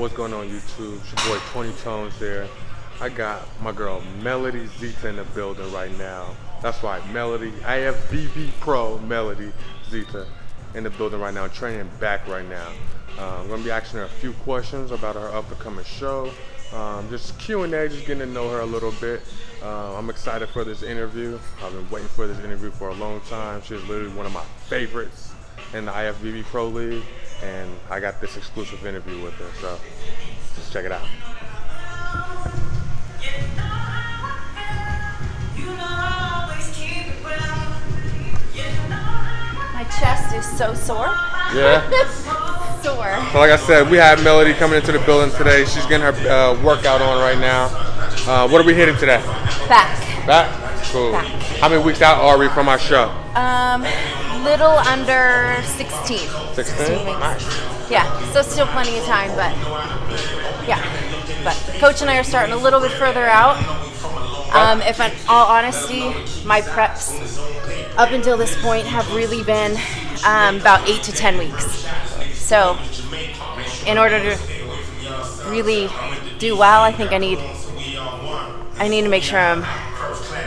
What's going on YouTube? It's your boy ToneyTones there. I got my girl Melody ZITA in the building right now. That's right, Melody, IFBB Pro Melody ZITA in the building right now, training back right now. I'm going to be asking her a few questions about her up-and-coming show. Just Q&A, just getting to know her a little bit. I'm excited for this interview. I've been waiting for this interview for a long time. She's literally one of my favorites in the IFBB Pro League, and I got this exclusive interview with her, so let's check it out. My chest is so sore. Yeah? Sore. So like I said, we have Melody coming into the building today. She's getting her workout on right now. What are we hitting today? Back. Back? Cool. Back. How many weeks out are we from our show? Little under 16. 16? 16 weeks. Nice. Yeah, so still plenty of time, but yeah. But Coach and I are starting a little bit further out. If in all honesty, my preps up until this point have really been about 8 to 10 weeks. So in order to really do well, I think I need to make sure I'm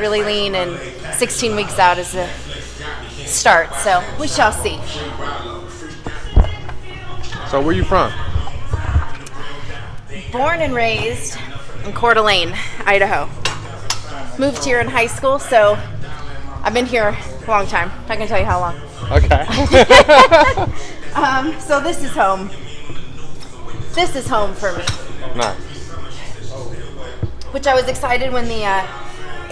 really lean, and 16 weeks out is the start. So we shall see. So where you from? Born and raised in Coeur d'Alene, Idaho. Moved here in high school, so I've been here a long time. I can tell you how long. Okay. So this is home. This is home for me. Nice. Which I was excited when the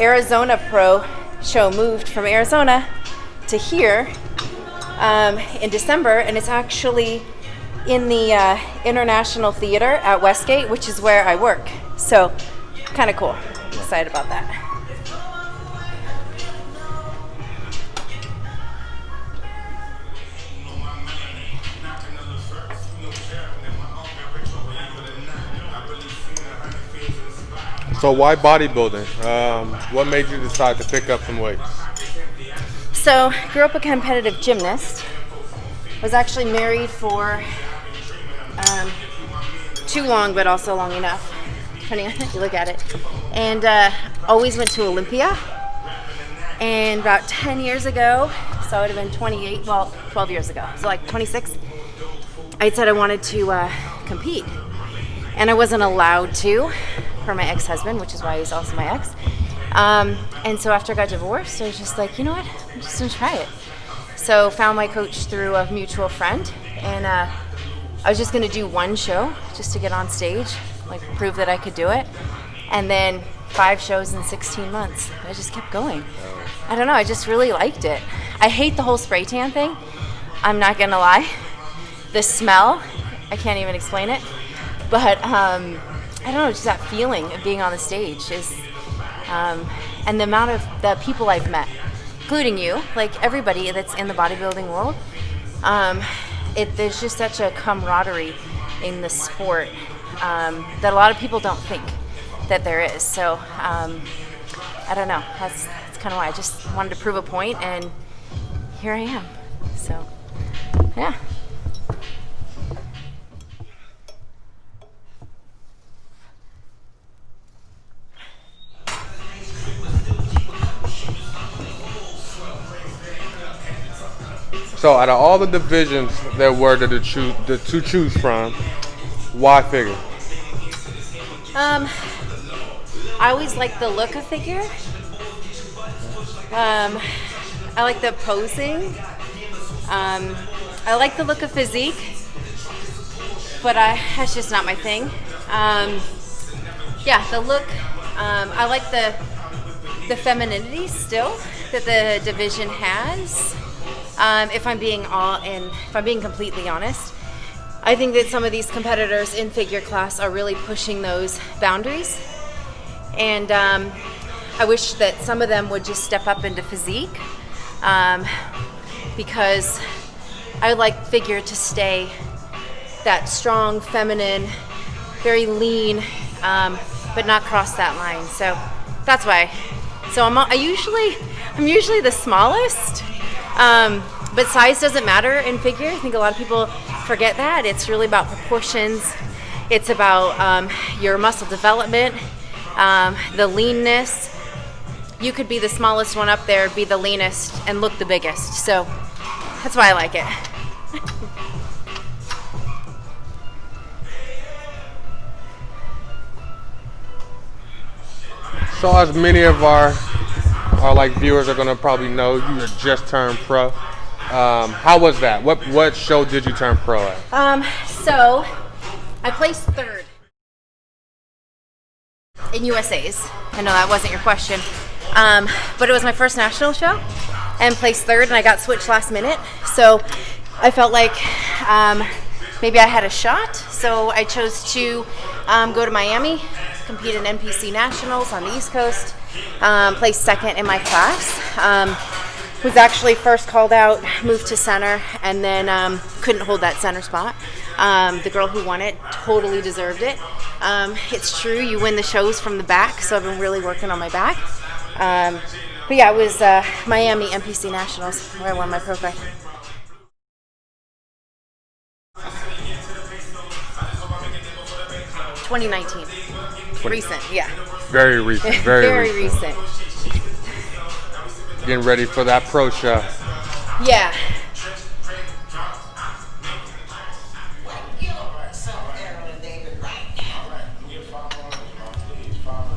Arizona Pro show moved from Arizona to here in December, and it's actually in the International Theater at Westgate, which is where I work. So kind of cool. Excited about that. So why bodybuilding? What made you decide to pick up some weights? So, grew up a competitive gymnast. Was actually married for too long, but also long enough, depending on how you look at it. And always went to Olympia. And about 10 years ago, so I would have been 28, well, 12 years ago, so like 26, I said I wanted to compete. And I wasn't allowed to for my ex-husband, which is why he's also my ex. And so after I got divorced, I was just like, you know what, I'm just gonna try it. So found my coach through a mutual friend, and I was just gonna do one show just to get on stage, like prove that I could do it. And then 5 shows in 16 months. I just kept going. I don't know, I just really liked it. I hate the whole spray tan thing. I'm not gonna lie. The smell, I can't even explain it. But I don't know, just that feeling of being on the stage is, and the amount of the people I've met, including you, like everybody that's in the bodybuilding world, there's just such a camaraderie in the sport that a lot of people don't think that there is. So I don't know, that's kind of why I just wanted to prove a point, and here I am. So yeah. So out of all the divisions there were to choose from, why figure? I always like the look of figure. I like the posing. I like the look of physique, but that's just not my thing. Yeah, the look. I like the femininity still that the division has. If I'm being completely honest, I think that some of these competitors in figure class are really pushing those boundaries, And I wish that some of them would just step up into physique, because I would like figure to stay that strong, feminine, very lean, but not cross that line. So that's why. So I'm usually the smallest, but size doesn't matter in figure. I think a lot of people forget that. It's really about proportions. It's about your muscle development, the leanness. You could be the smallest one up there, be the leanest, and look the biggest. So that's why I like it. So as many of our like viewers are gonna probably know, you had just turned pro. How was that? What show did you turn pro at? So I placed third in USA's. I know that wasn't your question, but it was my first national show, and placed third, and I got switched last minute. So I felt like maybe I had a shot. So I chose to go to Miami, compete in NPC Nationals on the East Coast, placed second in my class. Was actually first called out, moved to center, and then couldn't hold that center spot. The girl who won it totally deserved it. It's true, you win the shows from the back, so I've been really working on my back. But yeah, it was Miami NPC Nationals where I won my pro card. (2019). Recent, yeah. Very recent. Very recent. Getting ready for that pro show. Yeah.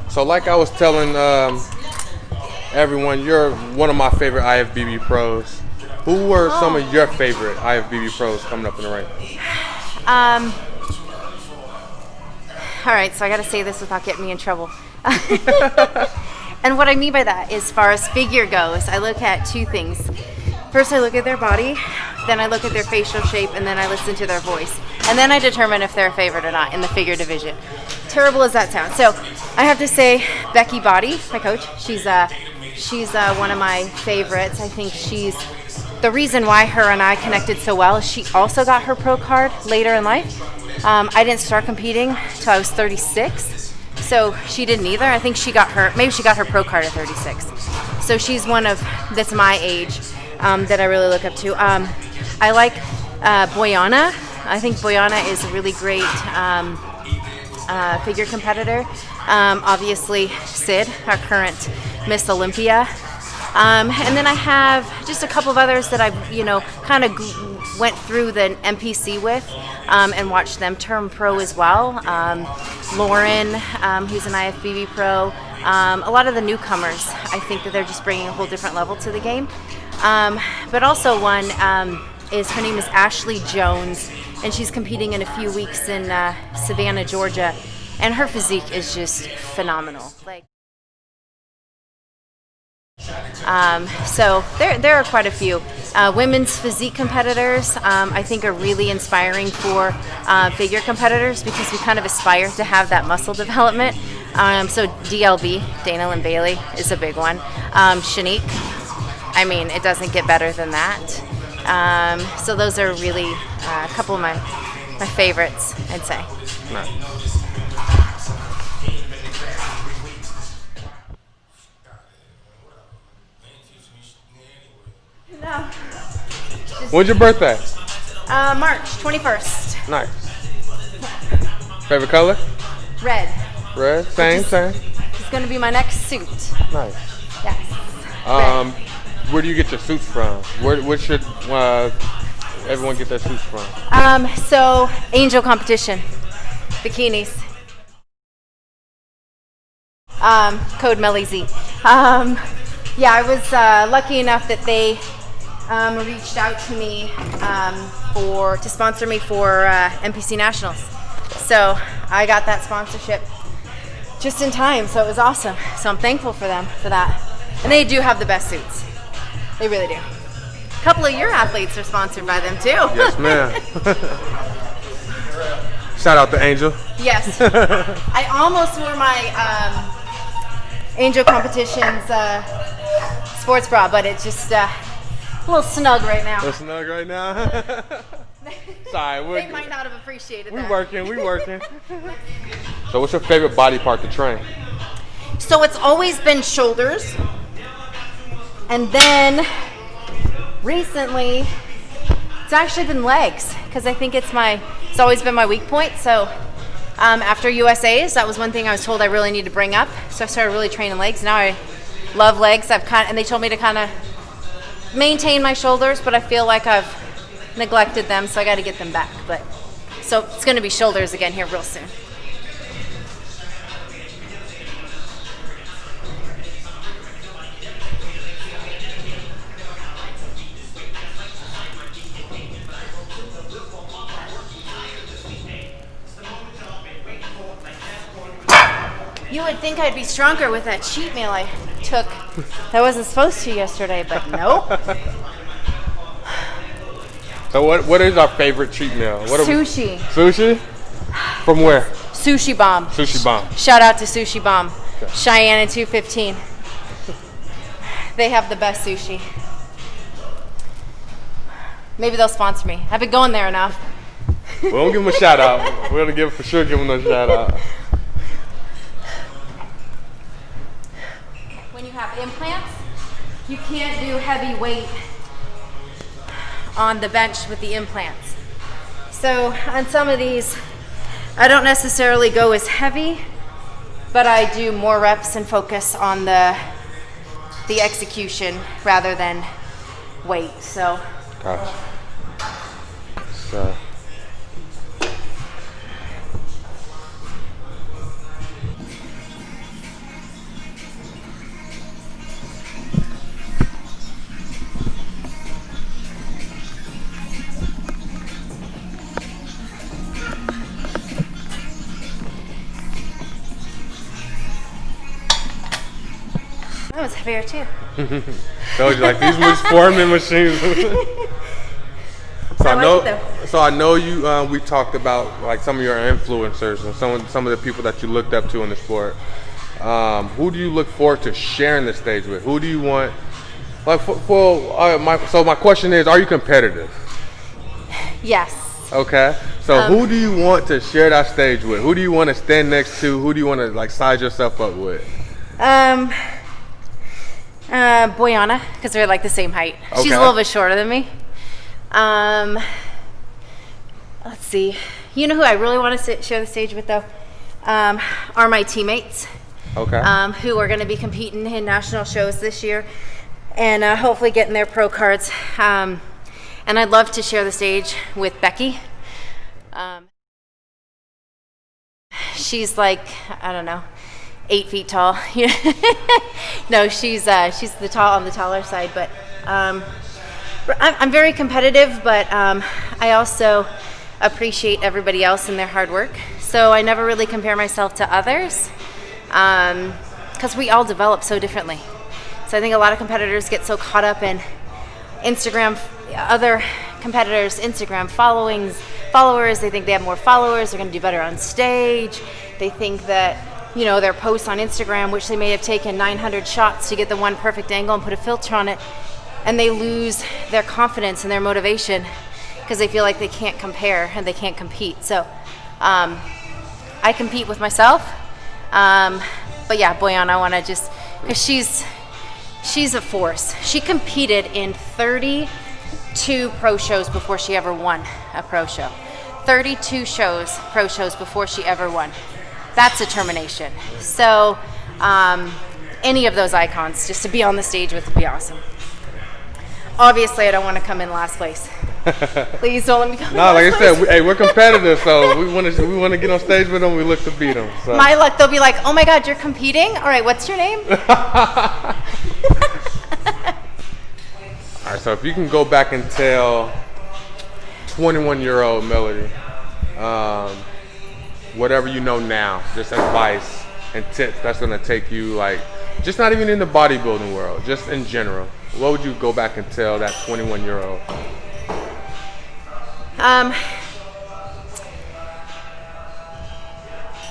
So like I was telling everyone, you're one of my favorite IFBB pros. Who were some of your favorite IFBB pros coming up in the ring? All right, so I got to say this without getting me in trouble. And what I mean by that, as far as figure goes, I look at two things. First, I look at their body, then I look at their facial shape, and then I listen to their voice. And then I determine if they're a favorite or not in the figure division. Terrible as that sounds. So I have to say Becky Body, my coach, she's one of my favorites. I think she's the reason why her and I connected so well. She also got her pro card later in life. I didn't start competing till I was 36. So she didn't either. I think she got her pro card at 36. So she's one of, that's my age, that I really look up to. I like Boyana. I think Boyana is a really great figure competitor. Obviously Sid, our current Miss Olympia. And then I have just a couple of others that I've, kind of went through the NPC with and watched them turn pro as well. Lauren, who's an IFBB pro. A lot of the newcomers, I think that they're just bringing a whole different level to the game. But also one is, her name is Ashley Jones, and she's competing in a few weeks in Savannah, Georgia. And her physique is just phenomenal. So there are quite a few. Women's physique competitors, I think, are really inspiring for figure competitors because we kind of aspire to have that muscle development. So DLB, Dana Lynn Bailey, is a big one. Shanique, I mean, it doesn't get better than that. So those are really a couple of my favorites, I'd say. Nice. No. When's your birthday? March 21st. Nice. Favorite color? Red. Red? Same. It's going to be my next suit. Nice. Yes. Where do you get your suits from? Where should everyone get their suits from? So Angel Competition. Bikinis. Code MELLYZ. Yeah, I was lucky enough that they reached out to me to sponsor me for NPC Nationals. So I got that sponsorship just in time, so it was awesome. So I'm thankful for them for that. And they do have the best suits. They really do. A couple of your athletes are sponsored by them too. Yes, ma'am. Shout out to Angel. Yes. I almost wore my Angel Competitions sports bra, but it's just a little snug right now. A little snug right now? Sorry, they might not have appreciated that. We working. So what's your favorite body part to train? So it's always been shoulders. And then recently, it's actually been legs, because I think it's always been my weak point. So after USA's, that was one thing I was told I really need to bring up. So I started really training legs. Now I love legs. And they told me to kind of maintain my shoulders, but I feel like I've neglected them, so I got to get them back. So it's going to be shoulders again here real soon. You would think I'd be stronger with that cheat meal I took. I wasn't supposed to yesterday, but nope. So what is our favorite cheat meal? Sushi. Sushi? From where? Sushi Bomb. Sushi Bomb. Shout out to Sushi Bomb. Okay. Cheyenne and 215. They have the best sushi. Maybe they'll sponsor me. I've been going there enough. We're going to give them a shout out. We're going to for sure give them a shout out. When you have implants, you can't do heavy weight on the bench with the implants. So on some of these, I don't necessarily go as heavy, but I do more reps and focus on the execution rather than weight. So. Gosh. So. That was heavier too. Told you, like, these was forming machines. So I know you. We talked about like some of your influencers and some of the people that you looked up to in the sport. Who do you look forward to sharing the stage with? Who do you want? Like, my question is, are you competitive? Yes. Okay. So who do you want to share that stage with? Who do you want to stand next to? Who do you want to like size yourself up with? Boyana, because we're like the same height. Okay. She's a little bit shorter than me. Let's see. You know who I really want to share the stage with though? Are my teammates. Okay. Who are going to be competing in national shows this year, and hopefully getting their pro cards. And I'd love to share the stage with Becky. She's like, I don't know, 8 feet tall. No, she's on the taller side, but I'm very competitive, but I also appreciate everybody else and their hard work. So I never really compare myself to others, because we all develop so differently. So I think a lot of competitors get so caught up in Instagram, other competitors' Instagram followers. They think they have more followers, they're going to do better on stage. They think that, their posts on Instagram, which they may have taken 900 shots to get the one perfect angle and put a filter on it, and they lose their confidence and their motivation because they feel like they can't compare and they can't compete. So I compete with myself. But yeah, Boyan, I want to just, because she's a force. She competed in 32 pro shows before she ever won a pro show. 32 pro shows before she ever won. That's determination. So any of those icons, just to be on the stage with would be awesome. Obviously, I don't want to come in last place. Please don't let me come in last place. No, like I said, we're competitive, so we want to get on stage with them. We look to beat them. So. My luck, they'll be like, "Oh my God, you're competing? All right, what's your name?" All right, so if you can go back and tell 21-year-old Melody, whatever you know now, just advice and tips that's going to take you, like, just not even in the bodybuilding world, just in general, what would you go back and tell that 21-year-old?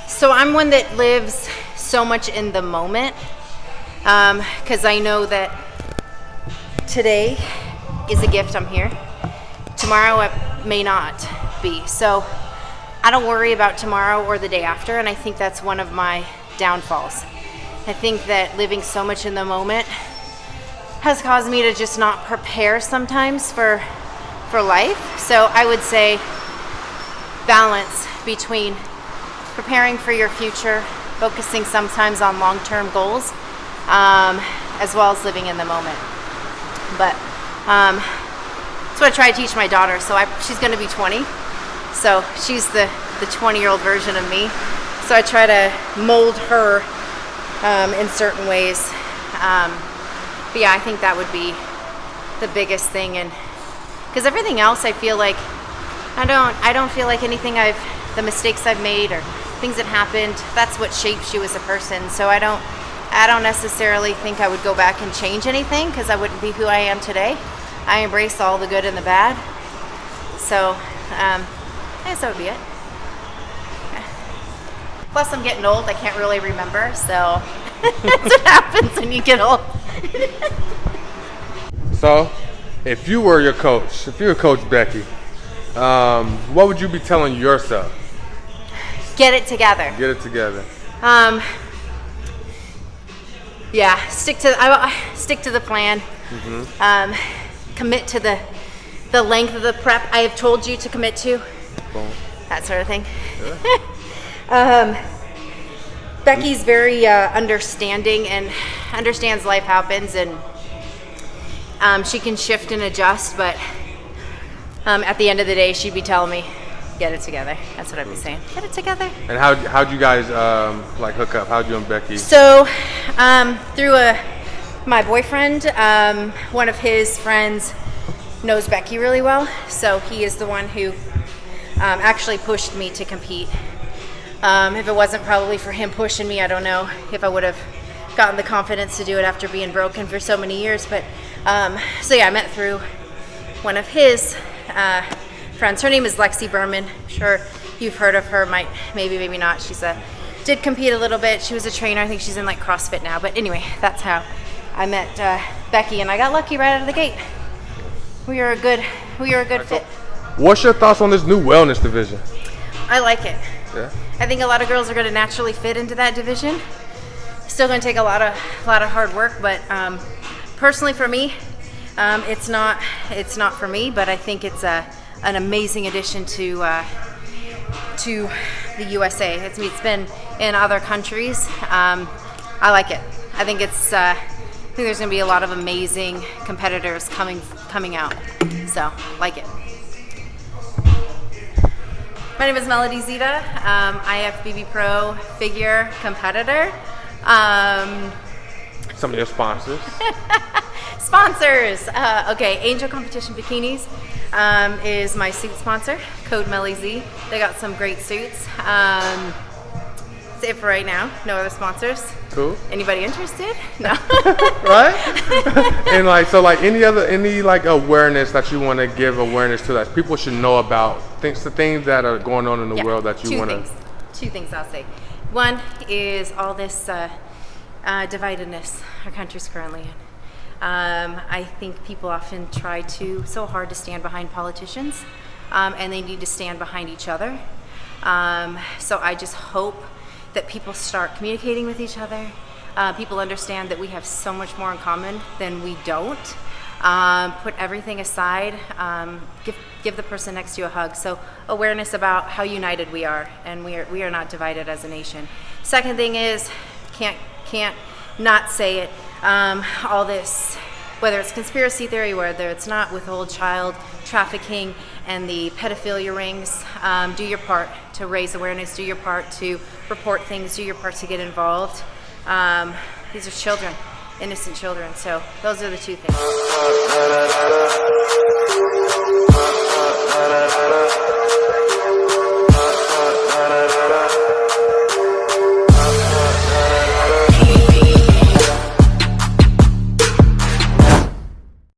So I'm one that lives so much in the moment because I know that today is a gift. I'm here. Tomorrow it may not be. So I don't worry about tomorrow or the day after, and I think that's one of my downfalls. I think that living so much in the moment has caused me to just not prepare sometimes for life. So I would say balance between preparing for your future, focusing sometimes on long-term goals, as well as living in the moment. But that's what I try to teach my daughter. So she's going to be 20. So she's the 20-year-old version of me. So I try to mold her in certain ways. But yeah, I think that would be the biggest thing. And because everything else, I feel like I don't feel like anything the mistakes I've made or things that happened, that's what shapes you as a person. So I don't necessarily think I would go back and change anything, because I wouldn't be who I am today. I embrace all the good and the bad. So I guess that would be it. Plus, I'm getting old. I can't really remember. So that's what happens when you get old. So, if you were Coach Becky, what would you be telling yourself? Get it together. Get it together. Yeah, stick to the plan. Mm-hmm. Commit to the length of the prep I have told you to commit to. Boom. That sort of thing. Yeah. Becky's very understanding and understands life happens, and she can shift and adjust, but at the end of the day, she'd be telling me, get it together. That's what I'd be saying. Get it together. And how'd you guys hook up? How'd you and Becky? So through my boyfriend, one of his friends knows Becky really well, so he is the one who actually pushed me to compete. If it wasn't probably for him pushing me, I don't know if I would have gotten the confidence to do it after being broken for so many years. But so yeah, I met through one of his friends. Her name is Lexi Berman. I'm sure you've heard of her. Maybe not. She's did compete a little bit. She was a trainer. I think she's in like CrossFit now. But anyway, that's how I met Becky, and I got lucky right out of the gate. We are a good fit. What's your thoughts on this new wellness division? I like it. Yeah. I think a lot of girls are going to naturally fit into that division. Still going to take a lot of hard work, but personally for me, it's not for me. But I think it's an amazing addition to the USA. It's been in other countries. I like it. I think I think there's going to be a lot of amazing competitors coming out. So like it. My name is Melody ZITA, IFBB Pro figure competitor. Some of your sponsors. Sponsors. Okay, Angel Competition Bikinis is my suit sponsor. Code MELLYZ. They got some great suits. That's it for right now. No other sponsors. Cool. Anybody interested? No. Right? And any awareness that you want to give awareness to that people should know about the things that are going on in the world that you want to. Two things I'll say. One is all this dividedness our country's currently in. I think people often try so hard to stand behind politicians, and they need to stand behind each other. So I just hope that people start communicating with each other. People understand that we have so much more in common than we don't. Put everything aside. Give the person next to you a hug. So awareness about how united we are, and we are not divided as a nation. Second thing is, can't not say it. All this, whether it's conspiracy theory, whether it's not, withhold child trafficking and the pedophilia rings, do your part to raise awareness, do your part to report things, do your part to get involved. These are children, innocent children, so those are the two things.